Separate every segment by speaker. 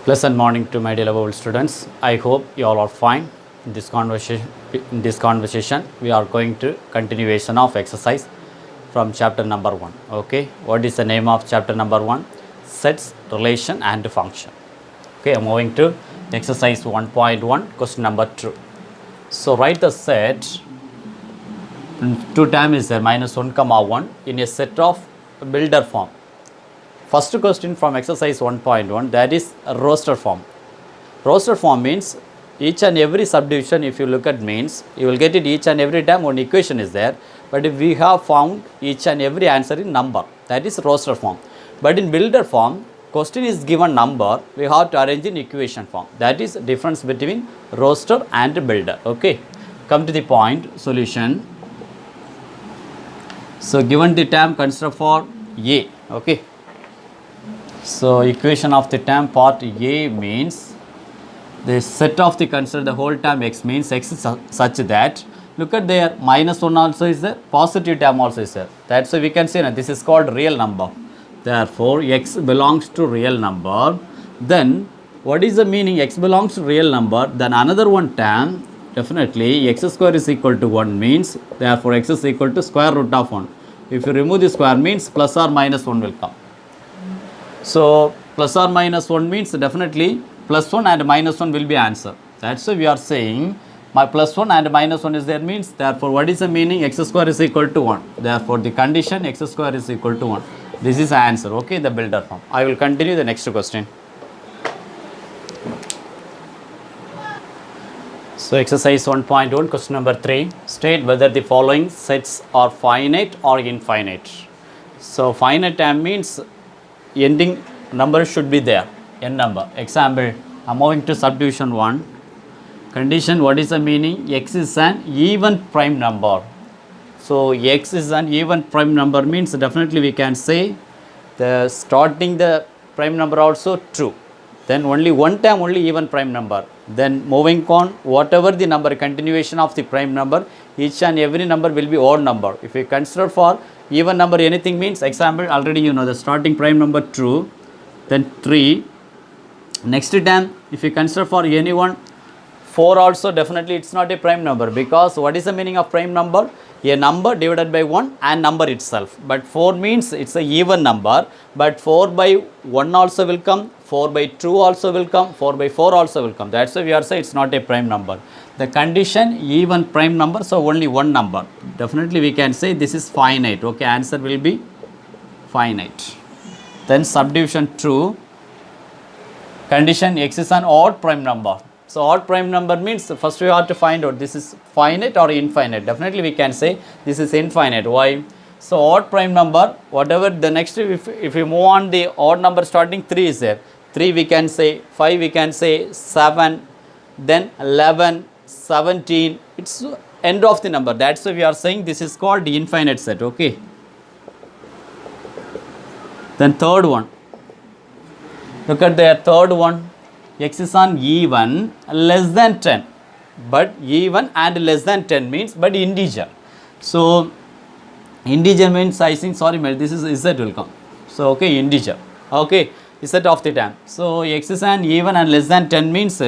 Speaker 1: Pleasant morning to my dear lovable students. I hope you all are fine. In this conversation, we are going to continuation of exercise from chapter number 1. Okay, what is the name of chapter number 1? Sets, relation and function. Okay, I'm moving to exercise 1.1, question number 2. So write the set. 2 term is there, minus 1 comma 1 in a set of builder form. First question from exercise 1.1, that is a roster form. Roster form means each and every subdivision, if you look at means, you will get it each and every time one equation is there. But if we have found each and every answer in number, that is roster form. But in builder form, question is given number, we have to arrange in equation form. That is difference between roster and builder. Okay, come to the point, solution. So given the term, consider for A. Okay. So equation of the term part A means the set of the consider the whole term x means x is such that, look at there, minus 1 also is there, positive term also is there. That's why we can say now this is called real number. Therefore x belongs to real number. Then what is the meaning x belongs to real number? Then another one term, definitely x square is equal to 1 means, therefore x is equal to square root of 1. If you remove the square means plus or minus 1 will come. So plus or minus 1 means definitely plus 1 and minus 1 will be answer. That's why we are saying my plus 1 and minus 1 is there means, therefore what is the meaning? X square is equal to 1. Therefore the condition x square is equal to 1. This is the answer. Okay, the builder form. I will continue the next question. So exercise 1.1, question number 3. State whether the following sets are finite or infinite. So finite term means ending number should be there, n number. Example, I'm moving to subdivision 1. Condition, what is the meaning? X is an even prime number. So x is an even prime number means definitely we can say the starting the prime number also true. Then only one term only even prime number. Then moving on, whatever the number, continuation of the prime number, each and every number will be odd number. If we consider for even number anything means, example already you know the starting prime number true, then 3. Next term if you consider for anyone 4 also, definitely it's not a prime number, because what is the meaning of prime number? A number divided by 1 and number itself. But 4 means it's a even number, but 4 by 1 also will come, 4 by 2 also will come, 4 by 4 also will come. That's why we are saying it's not a prime number. The condition even prime number, so only one number. Definitely we can say this is finite. Okay, answer will be finite. Then subdivision 2, condition x is an odd prime number. So odd prime number means first we have to find out this is finite or infinite. Definitely we can say this is infinite. Why? So odd prime number, whatever the next, if we move on the odd number starting 3 is there. 3 we can say, 5 we can say, 7, then 11, 17, it's end of the number. That's why we are saying this is called the infinite set. Okay. Then third one, look at the third one, x is on even less than 10, but even and less than 10 means but integer. So integer means, I think, sorry this is z will come. So okay, integer. Okay, z of the term. So x is an even and less than 10 means,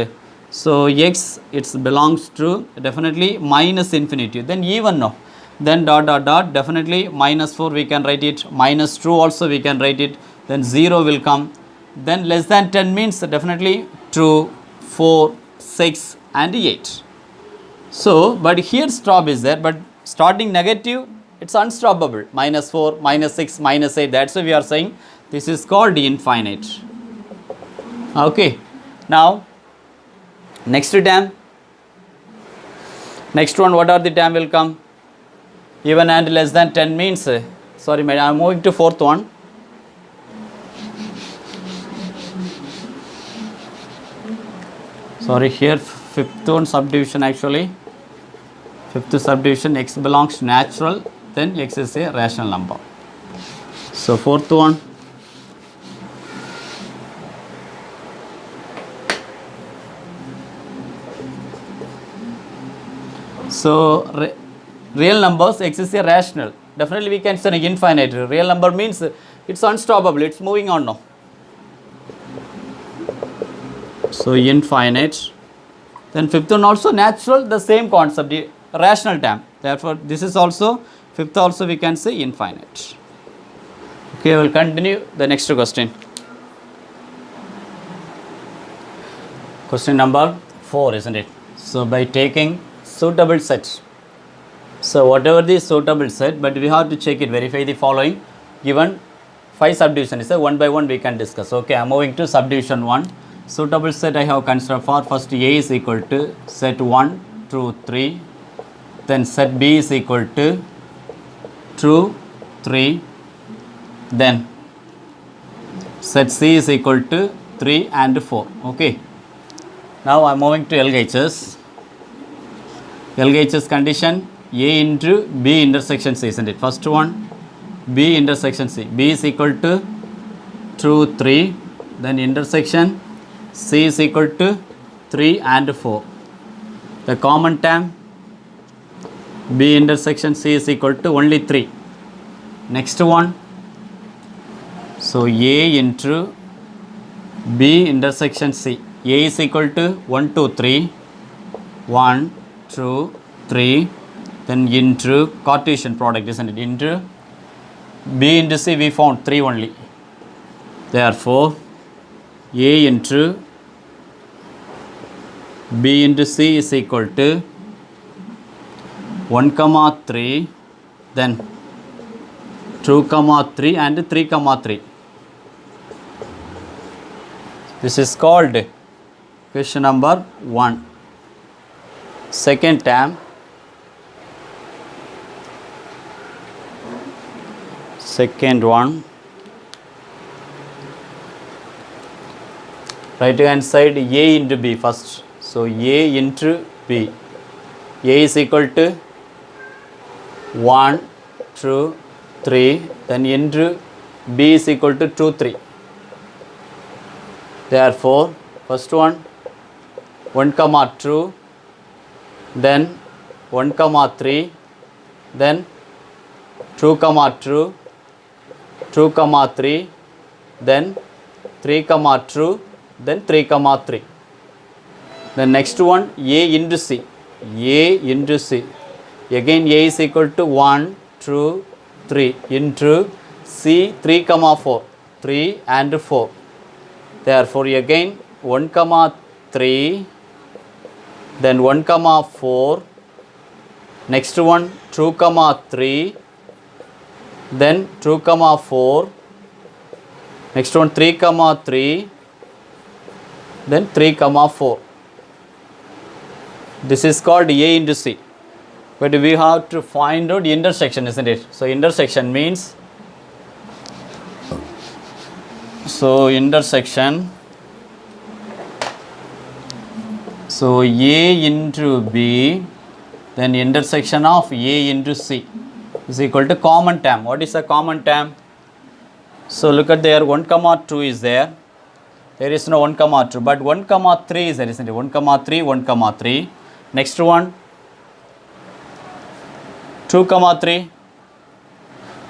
Speaker 1: so x it belongs to definitely minus infinity, then even no, then dot dot dot, definitely minus 4 we can write it, minus 2 also we can write it, then 0 will come. Then less than 10 means definitely 2, 4, 6 and 8. So but here stop is there, but starting negative it's unstoppable, minus 4, minus 6, minus 8. That's why we are saying this is called infinite. Okay, now next term, next one, what are the term will come? Even and less than 10 means, sorry I am moving to fourth one. Sorry, here fifth one subdivision, actually fifth subdivision, x belongs to natural, then x is a rational number. So fourth one, so real numbers, x is a rational. Definitely we can say an infinite. Real number means it's unstoppable, it's moving on now. So infinite. Then fifth one also natural, the same concept, the rational term. Therefore, this is also, fifth also we can say infinite. Okay, we will continue the next question. Question number 4, isn't it? So by taking suitable set. So whatever the suitable set, but we have to check it, verify the following. Given 5 subdivision, so one by one we can discuss. Okay, I am moving to subdivision 1. Suitable set I have considered for first A is equal to set 1 through 3. Then set B is equal to true 3. Then set C is equal to 3 and 4. Okay. Now I am moving to LHS. LHS condition A into B intersection C, isn't it? First one, B intersection C. B is equal to true 3. Then intersection C is equal to 3 and 4. The common term B intersection C is equal to only 3. Next one, so A into B intersection C. A is equal to 1, 2, 3. 1, 2, 3. Then into Cartesian product, isn't it? Into B into C we found 3 only. Therefore, A into B into C is equal to 1, 3, then 2, 3 and 3, 3. This is called question number 1. Second term, second one, right hand side A into B first. So A into B. A is equal to 1, 2, 3. Then into B is equal to 2, 3. Therefore, first one 1, 2. Then 1, 3. Then 2, 2. 2, 3. Then 3, 2. Then 3, 3. The next one A into C. A into C. Again A is equal to 1, 2, 3 into C 3, 4. 3 and 4. Therefore again 1, 3. Then 1, 4. Next one 2, 3. Then 2, 4. Next one 3, 3. Then 3, 4. This is called A into C. But we have to find out intersection, isn't it? So intersection means, so intersection, so A into B, then intersection of A into C is equal to common term. What is the common term? So look at there, 1, 2 is there. There is no 1, 2, but 1, 3 is there, isn't it? 1, 3, 1, 3. Next one 2, 3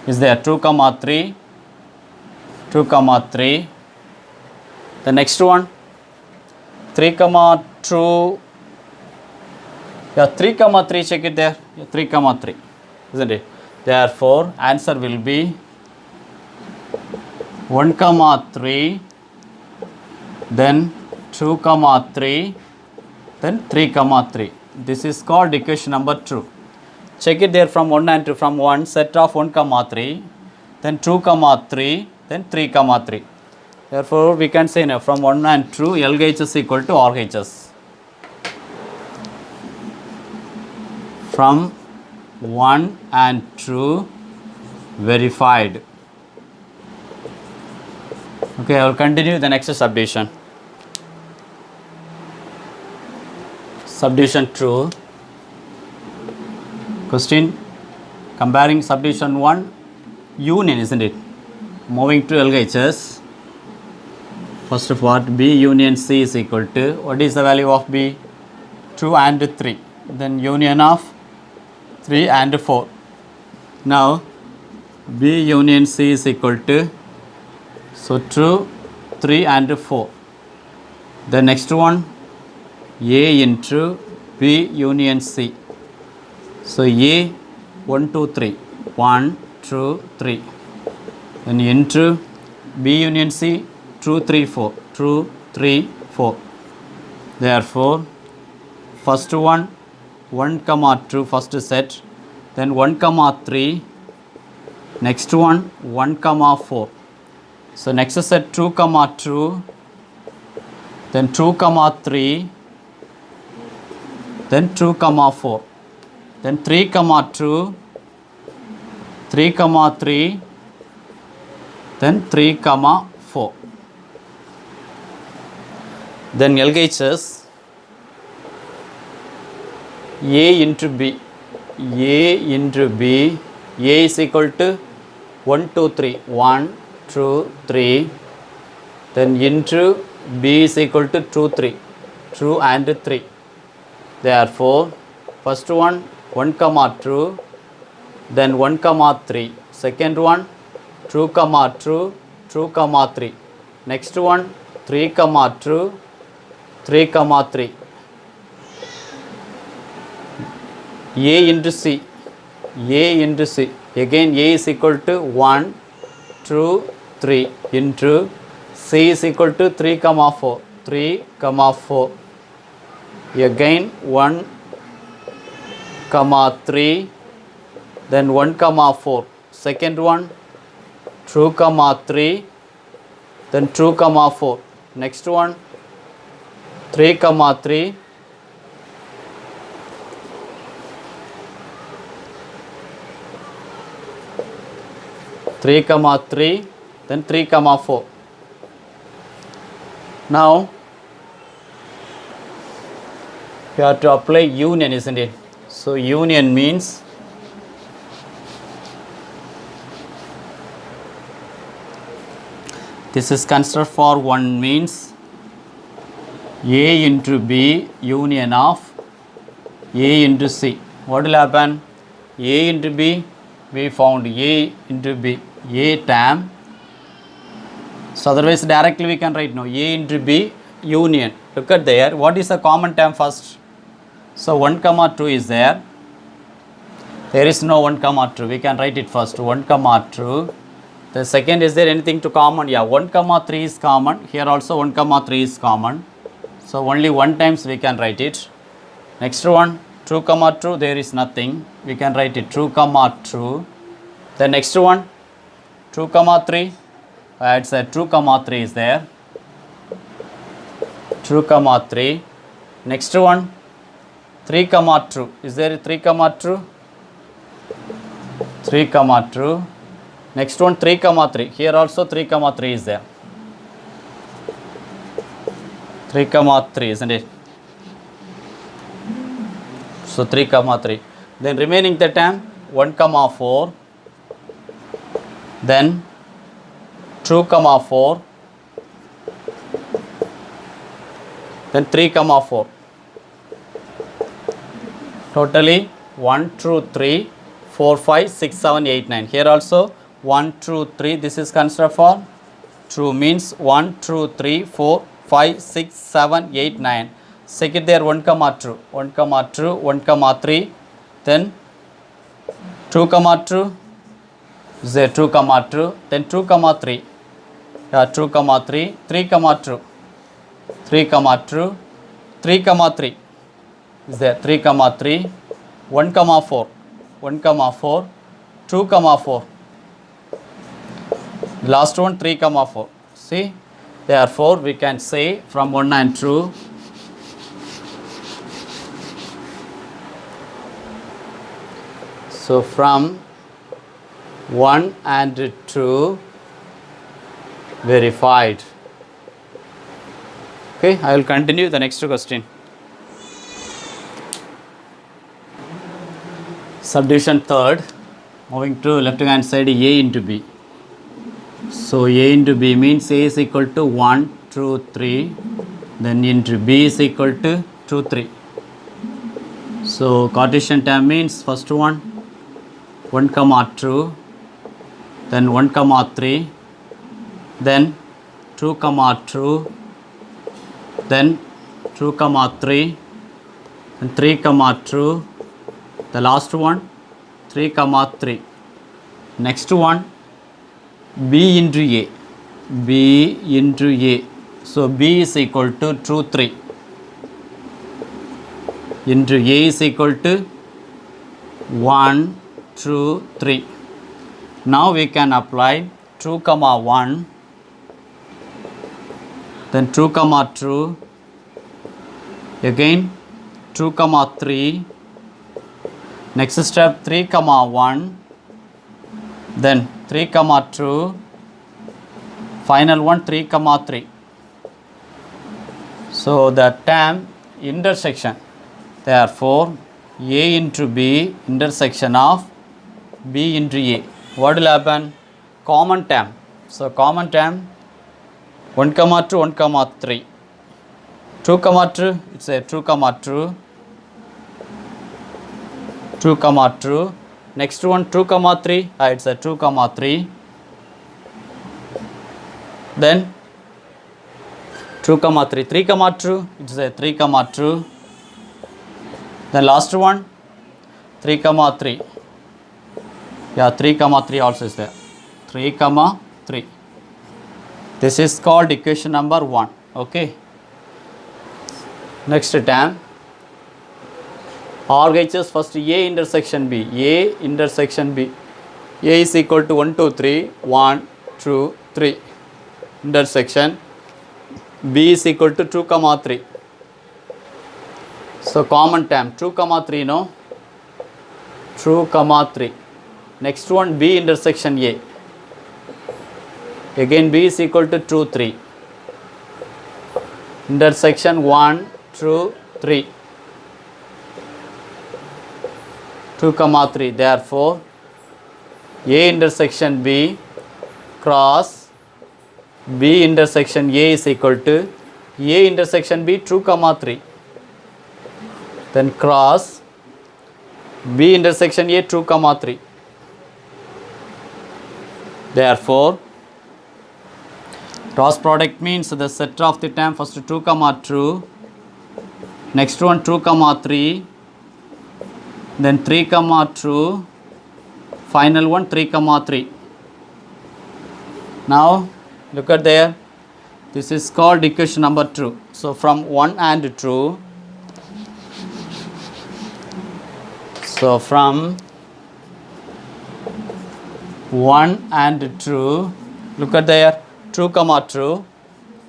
Speaker 1: is there, 2, 3, 2, 3. The next one 3, 2, yeah, 3, 3, check it there, yeah, 3, 3, isn't it? Therefore answer will be 1, 3, then 2, 3, then 3, 3. This is called equation number 2. Check it there from 1 and 2. From 1 set of 1, 3, then 2, 3, then 3, 3. Therefore we can say now from 1 and 2 LHS equal to RHS. From 1 and 2 verified. Okay, I will continue the next subdivision. Subdivision 2. Question comparing subdivision 1 union, isn't it? Moving to LHS. First part B union C is equal to, what is the value of B? 2 and 3. Then union of 3 and 4. Now B union C is equal to, so 2, 3 and 4. The next one, A into B union C. So A 1 2 3, 1 2 3, then into B union C 2 3 4, 2 3 4. Therefore first one 1 comma 2 first set, then 1 comma 3, next one 1 comma 4. So next set 2 comma 2, then 2 comma 3, then 2 comma 4, then 3 comma 2, 3 comma 3, then 3 comma 4. Then LHS A into B. A into B. A is equal to 1 2 3, 1 2 3, then into B is equal to 2 3, 2 and 3. Therefore first one 1 comma 2, then 1 comma 3, second one 2 comma 2, 2 comma 3, next one 3 comma 2, 3 comma 3. A into C. A into C. Again A is equal to 1 2 3 into C is equal to 3 comma 4, 3 comma 4. Again 1 comma 3, then 1 comma 4, second one 2 comma 3, then 2 comma 4, next one 3 comma 3, three comma 3, then 3 comma 4. Now you have to apply union, isn't it? So union means this is considered for 1 means A into B union of A into C. What will happen? A into B, we found A into B, A term. So otherwise directly we can write now A into B union. Look at there. What is the common term first? So 1 comma 2 is there. There is no 1 comma 2. We can write it first 1 comma 2. The second, is there anything to common? Yeah, 1 comma 3 is common. Here also 1 comma 3 is common. So only 1 times we can write it. Next one 2 comma 2, there is nothing. We can write it 2 comma 2. The next one 2 comma 3. It's a 2 comma 3 is there. 2 comma 3. Next one 3 comma 2. Is there 3 comma 2? 3 comma 2. Next one 3 comma 3. Here also 3 comma 3 is there. 3 comma 3, isn't it? So 3 comma 3. Then remaining the term 1 comma 4. Then 2 comma 4. Then 3 comma 4. Totally 1 2 3 4 5 6 7 8 9. Here also 1 2 3. This is considered for true, means 1 2 3 4 5 6 7 8 9. Second there 1 comma 2, 1 comma 2, 1 comma 3, then 2 comma 2, there 2 comma 2, then 2 comma 3, 2 comma 3, 3 comma 2, 3 comma 2, 3 comma 3, is there 3 comma 3, 1 comma 4, 1 comma 4, 2 comma 4, last one 3 comma 4. See, therefore we can say from 1 and 2, so from 1 and 2 verified. Okay, I will continue the next question. Subdivision third, moving to left hand side, A into B. So A into B means A is equal to 1 2 3, then into B is equal to 2 3. So Cartesian term means first one 1 comma 2, then 1 comma 3, then 2 comma 2, then 2 comma 3, and 3 comma 2, the last one 3 comma 3. Next one b into a, b into a, so b is equal to 2 3 into a is equal to 1 2 3. Now we can apply 2 comma 1, then 2 comma 2, again 2 comma 3, next step 3 comma 1, then 3 comma 2, final one 3 comma 3. So the term intersection, therefore a into b intersection of b into a, what will happen? Common term. So common term 1 comma 2, 1 comma 3, 2 comma 2, it's a 2 comma 2, 2 comma 2, next one 2 comma 3, it's a 2 comma 3, then 2 comma 3, 3 comma 2, it's a 3 comma 2, then last one 3 comma 3, yeah 3 comma 3 also is there, 3 comma 3. This is called equation number 1. Okay, next term RHS, first a intersection b, a intersection b, a is equal to 1 2 3, 1 2 3, intersection b is equal to 2 comma 3. So common term 2 comma 3, no, 2 comma 3. Next one b intersection a, again b is equal to 2 3, intersection 1 2 3, 2 comma 3. Therefore a intersection b cross b intersection a is equal to a intersection b 2 comma 3, then cross b intersection a 2 comma 3. Therefore cross product means the set of the term, first 2 comma 2, next one 2 comma 3, then 3 comma 2, final one 3 comma 3. Now look at there, this is called equation number 2. So from 1 and 2, so from 1 and 2, look at there, 2 comma 2,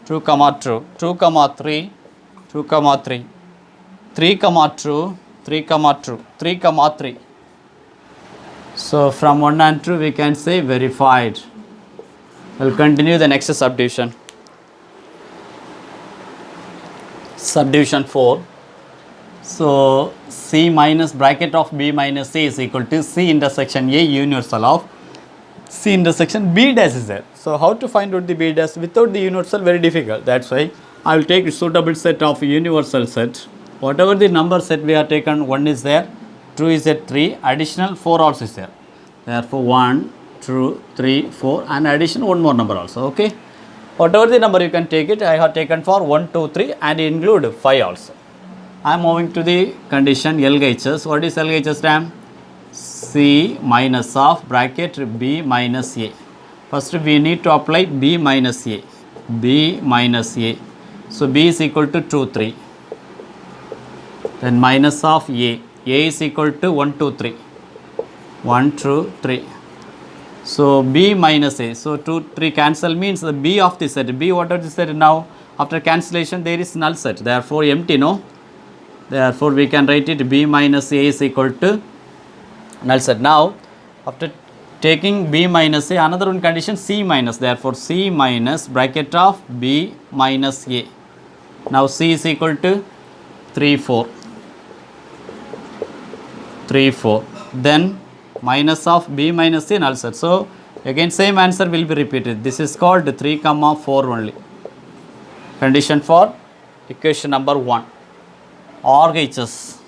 Speaker 1: 2 comma 2, 2 comma 3, 2 comma 3, 3 comma 2, 3 comma 2, 3 comma 3. So from 1 and 2 we can say verified. We'll continue the next subdivision. Subdivision 4. So C minus bracket of B minus C is equal to C intersection A universal of C intersection B dash is there. So how to find out the B dash without the universal? Very difficult. That's why I will take a suitable set of universal set. Whatever the number set we are taken, 1 is there, 2 is there, 3, additional 4 also is there. Therefore 1, 2, 3, 4 and addition one more number also. Okay, whatever the number you can take it. I have taken for 1, 2, 3 and include 5 also. I am moving to the condition LHS. What is LHS term? C minus of bracket B minus A. First we need to apply B minus A. B minus A. So B is equal to 2, 3. Then minus of A. A is equal to 1, 2, 3. 1, 2, 3. So B minus A. So 2, 3 cancel means the B of the set. B what is the set now? After cancellation there is null set. Therefore empty, no? Therefore we can write it B minus A is equal to null set. Now after taking B minus A, another one condition C minus. Therefore C minus bracket of B minus A. Now C is equal to 3, 4. 3, 4. Then minus of B minus A null set. So again same answer will be repeated. This is called 3, 4 only. Condition for equation number 1. RHS.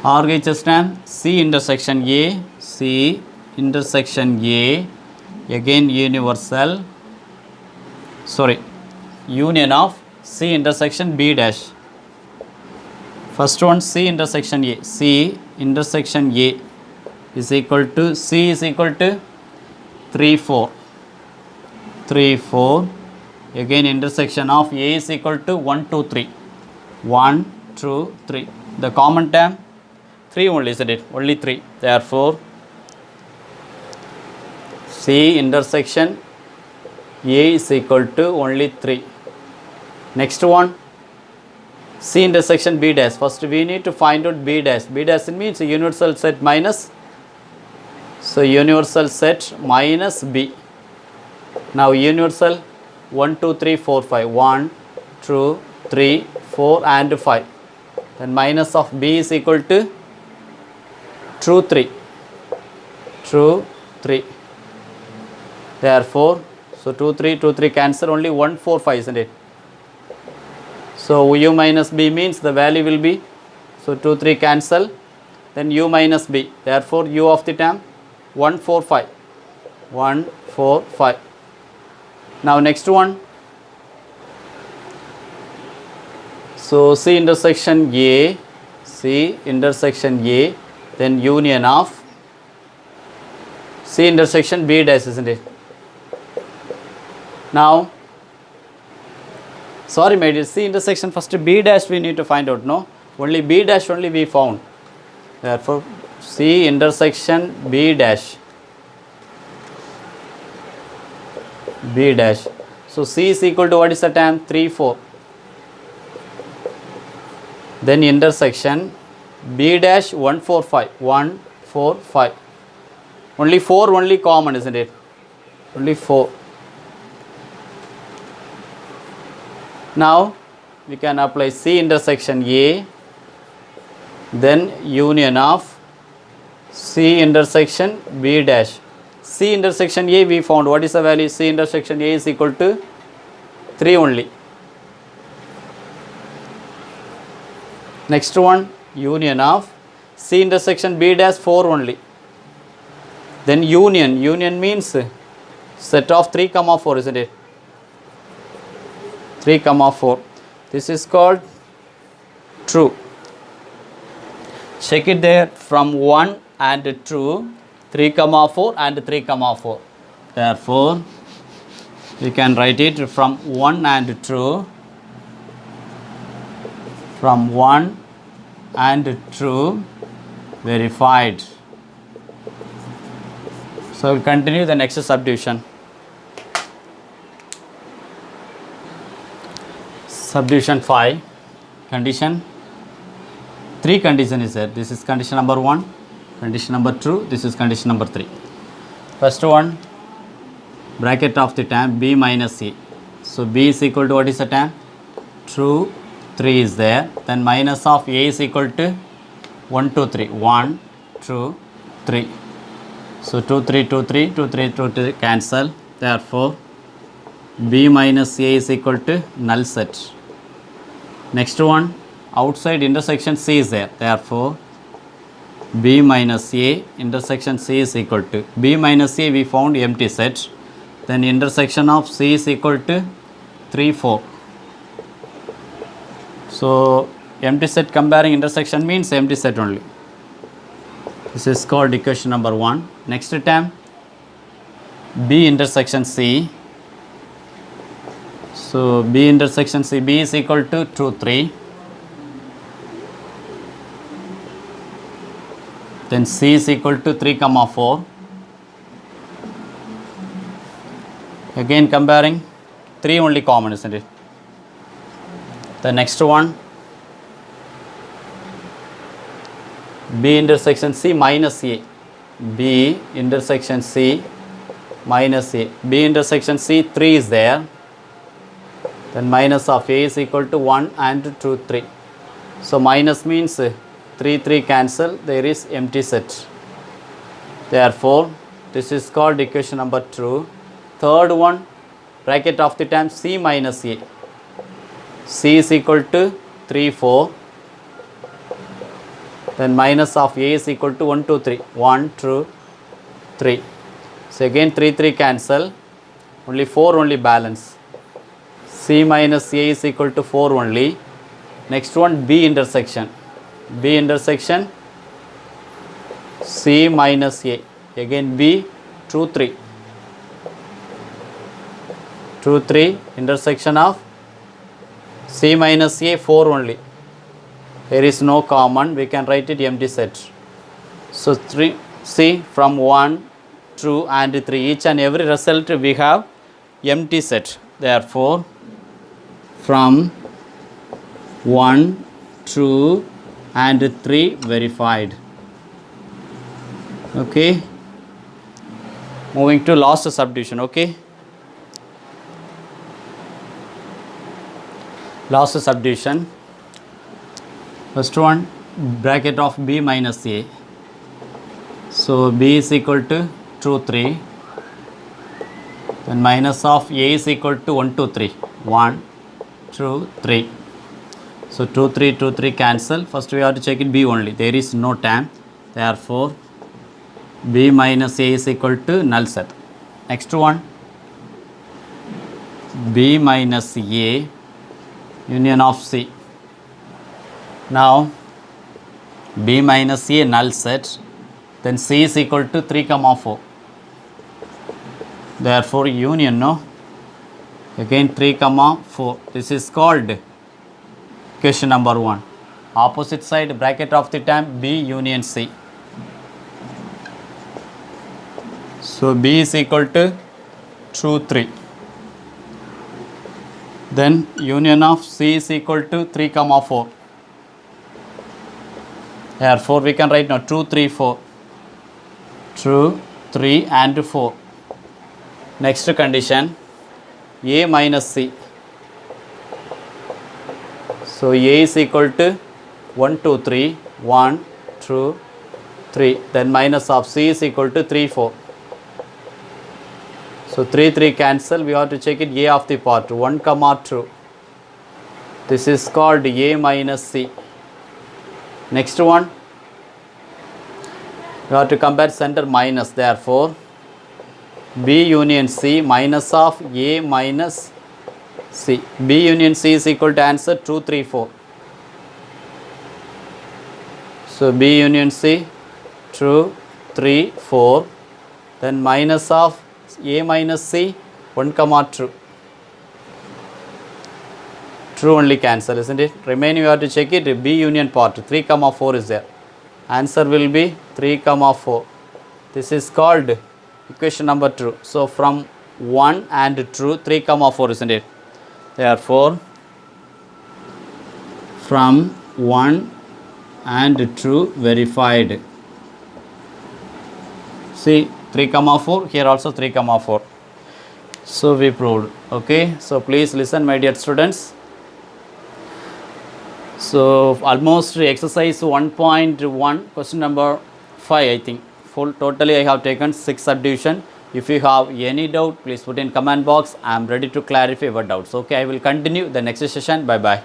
Speaker 1: RHS term C intersection A, C intersection A, again universal, union of C intersection B dash. First one C intersection A. C intersection A is equal to C is equal to 3 4. 3 4. Again intersection of A is equal to 1 2 3. 1 2 3. The common term 3 only, isn't it? Only 3. Therefore C intersection A is equal to only 3. Next one C intersection B dash. First we need to find out B dash. B dash means universal set minus. So universal set minus B. Now universal 1 2 3 4 5. 1 2 3 4 and 5. Then minus of B is equal to true 3. True 3. Therefore, so 2 3 cancel, only 1 4 5, isn't it? So U minus B means the value will be, so 2 3 cancel, then U minus B. Therefore U of the term 1 4 5. 1 4 5. Now next one. So C intersection A, C intersection A, then union of C intersection B dash, isn't it? Now, sorry my dear, C intersection first B dash we need to find out, no? Only B dash only we found. Therefore, C intersection B dash. B dash. So C is equal to what is the term? 3 4. Then intersection B dash 1 4 5. 1 4 5. Only 4 only common, isn't it? Only 4. Now we can apply C intersection A, then union of C intersection B dash. C intersection A we found. What is the value? C intersection A is equal to 3 only. Next one, union of C intersection B dash 4 only. Then union means set of 3 comma 4, isn't it? 3 comma 4. This is called true. Check it there from 1 and 2, 3 comma 4 and 3 comma 4. Therefore, we can write it from 1 and 2. From 1 and 2 verified. So, we will continue the next subdivision. Subdivision 5, condition, 3 condition is there. This is condition number 1, condition number 2, this is condition number 3. First one, bracket of the term B minus C. So B is equal to what is the term? True 3 is there. Then minus of A is equal to 1 2 3. 1 2 3. So 2 3 2 3 2 3 2 3 cancel. Therefore B minus A is equal to null set. Next one, outside intersection C is there. Therefore, B minus A intersection C is equal to, B minus A we found empty set. Then intersection of C is equal to 3 4. So, empty set comparing intersection means empty set only. This is called equation number 1. Next term, B intersection C. So B intersection C, B is equal to 2 3. Then C is equal to 3 comma 4. Again comparing 3 only common, isn't it? The next one, B intersection C minus A. B intersection C minus A. B intersection C 3 is there. Then minus of A is equal to 1 and 2 3. So minus means 3 3 cancel, there is empty set. Therefore this is called equation number 2. Third one, bracket of the term C minus A. C is equal to 3 4. Then minus of A is equal to 1 2 3. 1 2 3. So again 3 3 cancel, only 4 only balance. C minus A is equal to 4 only. Next one, B intersection. B intersection C minus A. Again B, 2, 3. 2, 3, intersection of C minus A, 4 only. There is no common, we can write it empty set. So 3, see from 1, 2 and 3, each and every result we have empty set. Therefore, from 1, 2 and 3 verified. Okay. Moving to last subdivision. Okay. Last subdivision. First one, bracket of B minus A. So B is equal to 2, 3. Then minus of A is equal to 1, 2, 3. 1, 2, 3. So 2, 3, 2, 3 cancel. First we have to check it B only. There is no term. Therefore, B minus A is equal to null set. Next one, B minus A union of C. Now, B minus A null set. Then C is equal to 3, 4. Therefore, union, no? Again 3, 4. This is called question number 1. Opposite side bracket of the term B union C. So, B is equal to 2, 3. Then union of C is equal to 3, 4. Therefore, we can write now 2, 3, 4. 2, 3 and 4. Next condition, A minus C. So, A is equal to 1, 2, 3. 1, 2, 3. Then minus of C is equal to 3, 4. So 3, 3 cancel. We have to check it A of the part 1, 2. This is called A minus C. Next one, we have to compare center minus. Therefore, B union C minus of A minus C. B union C is equal to answer 2, 3, 4. So B union C 2, 3, 4. Then minus of A minus C 1, 2. True only cancel, isn't it? Remaining we have to check it. B union part 3, 4 is there. Answer will be 3, 4. This is called equation number 2. So from 1 and true 3, 4, isn't it? Therefore, from 1 and true verified. See 3, 4, here also 3, 4. So we proved. Okay, so please listen, my dear students. So almost exercise 1.1 question number 5, I think. Full totally I have taken 6 subdivision. If you have any doubt, please put in comment box. I am ready to clarify your doubts. Okay, I will continue the next session. Bye bye.